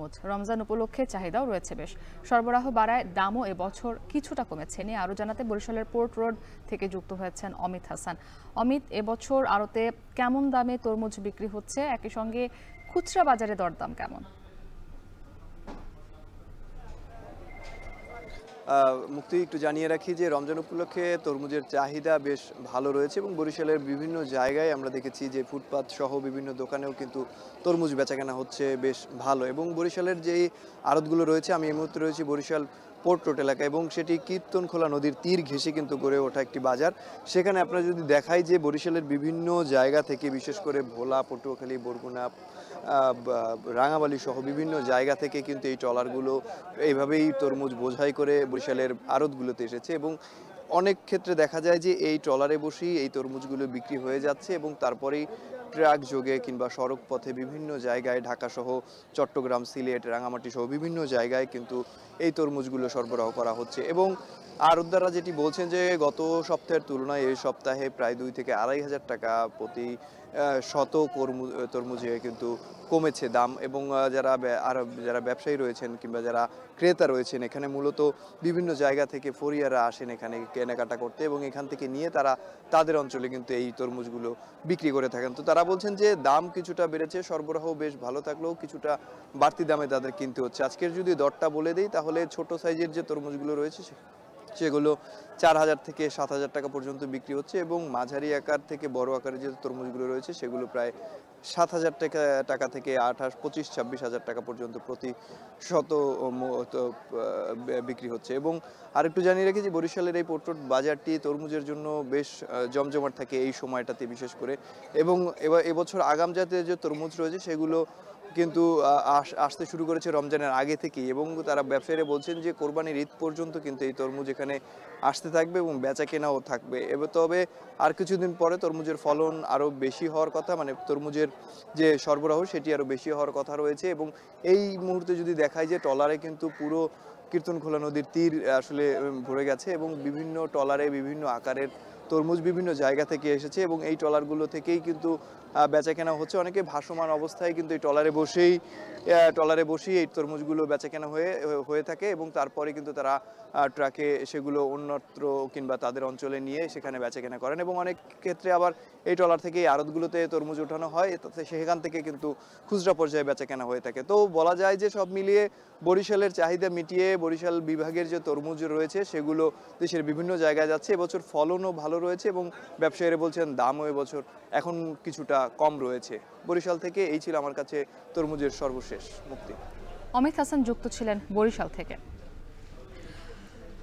তরমুজ। রমজান উপলক্ষে চাহিদাও রয়েছে বেশ। সরবরাহ বাড়ায় দামও এবছর কিছুটা কমেছে। নিয়ে আরও জানাতে বরিশালের পোর্ট রোড থেকে যুক্ত হয়েছেন অমিত হাসান। অমিত, এবছর আড়তে কেমন দামে তরমুজ বিক্রি হচ্ছে, একই সঙ্গে খুচরা বাজারে দরদাম কেমন? মুক্তি, একটু জানিয়ে রাখি যে রমজান উপলক্ষে তরমুজের চাহিদা বেশ ভালো রয়েছে এবং বরিশালের বিভিন্ন জায়গায় আমরা দেখেছি যে ফুটপাত সহ বিভিন্ন দোকানেও কিন্তু তরমুজ বেচাকেনা হচ্ছে বেশ ভালো। এবং বরিশালের যেই আড়তগুলো রয়েছে, আমি এই মুহূর্তে রয়েছি বরিশাল পোর্ট রোড এলাকা এবং সেটি কীর্তনখোলা নদীর তীর ঘেঁষে কিন্তু গড়ে ওঠা একটি বাজার। সেখানে আপনারা যদি দেখাই যে বরিশালের বিভিন্ন জায়গা থেকে, বিশেষ করে ভোলা, পটুয়াখালী, বরগুনা, রাঙামালি সহ বিভিন্ন জায়গা থেকে কিন্তু এই ট্রলারগুলো এইভাবেই তরমুজ বোঝাই করে বরিশালের আড়তগুলোতে এসেছে এবং অনেক ক্ষেত্রে দেখা যায় যে এই ট্রলারে বসেই এই তরমুজগুলো বিক্রি হয়ে যাচ্ছে এবং তারপরেই ট্রাক যোগে কিংবা সড়ক পথে বিভিন্ন জায়গায়, ঢাকা সহ চট্টগ্রাম, সিলেট, রাঙামাটি সহ বিভিন্ন জায়গায় কিন্তু এই তরমুজগুলো সরবরাহ করা হচ্ছে। এবং আড়তদাররা যেটি বলছেন যে গত সপ্তাহের তুলনায় এই সপ্তাহে প্রায় 2 থেকে 2,500 টাকা প্রতি শত তরমুজে কিন্তু কমেছে দাম। এবং যারা ব্যবসায়ী রয়েছেন কিংবা যারা ক্রেতা রয়েছেন, এখানে মূলত বিভিন্ন জায়গা থেকে ফরিয়াররা আসেন এখানে কেনাকাটা করতে এবং এখান থেকে নিয়ে তারা তাদের অঞ্চলে কিন্তু এই তরমুজগুলো বিক্রি করে থাকেন। তো তারা বলছেন যে দাম কিছুটা বেড়েছে, সরবরাহ বেশ ভালো থাকলেও কিছুটা বাড়তি দামে তাদের কিনতে হচ্ছে। আজকের যদি দরটা বলে দিই, তাহলে ছোট সাইজের যে তরমুজগুলো রয়েছে সেগুলো 4,000 থেকে 7,000 টাকা পর্যন্ত বিক্রি হচ্ছে এবং মাঝারি আকার থেকে বড় আকারের যে তরমুজগুলো রয়েছে সেগুলো প্রায় 7,000 টাকা থেকে 25,000-26,000 টাকা পর্যন্ত প্রতি শত বিক্রি হচ্ছে। এবং আরেকটু জানিয়ে রাখি যে বরিশালের এই পোর্ট রোড বাজারটি তরমুজের জন্য বেশ জমজমাট থাকে এই সময়টাতে বিশেষ করে। এবং এবছর আগাম জাতের যে তরমুজ রয়েছে সেগুলো কিন্তু আসতে শুরু করেছে রমজানের আগে থেকেই এবং তারা ব্যবসায়ীরা বলছেন যে কোরবানির ঈদ পর্যন্ত কিন্তু এই তরমুজ এখানে আসতে থাকবে এবং বেচা কেনাও থাকবে। তবে আর কিছুদিন পরে তরমুজের ফলন আরও বেশি হওয়ার কথা, মানে তরমুজের যে সরবরাহ সেটি আরও বেশি হওয়ার কথা রয়েছে। এবং এই মুহূর্তে যদি দেখায় যে ট্রলারে কিন্তু পুরো কীর্তনখোলা নদীর তীর আসলে ভরে গেছে এবং বিভিন্ন ট্রলারে বিভিন্ন আকারের তরমুজ বিভিন্ন জায়গা থেকে এসেছে এবং এই ট্রলারগুলো থেকেই কিন্তু বেচাকেনা হচ্ছে। অনেকে ভাসমান অবস্থায় কিন্তু এই ট্রলারে বসেই এই তরমুজগুলো বেচাকেনা হয়ে থাকে এবং তারপরে কিন্তু তারা ট্রাকে সেগুলো অন্যত্র কিংবা তাদের অঞ্চলে নিয়ে সেখানে বেচাকেনা করেন। এবং অনেক ক্ষেত্রে আবার এই ট্রলার থেকে আড়তগুলোতে তরমুজ ওঠানো হয়, সেখান থেকে কিন্তু খুচরা পর্যায়ে বেচাকেনা হয়ে থাকে। তো বলা যায় যে সব মিলিয়ে বরিশালের চাহিদা মিটিয়ে বরিশাল বিভাগের যে তরমুজ রয়েছে সেগুলো দেশের বিভিন্ন জায়গায় যাচ্ছে। এবছর ফলনও ভালো রয়েছে এবং ব্যবসায়ীরা বলছেন দামও এবছর এখন কিছুটা কম রয়েছে। বরিশাল থেকে এই ছিল আমার কাছে তরমুজের সর্বশেষ মুক্তি। অমিত হাসান যুক্ত ছিলেন বরিশাল থেকে।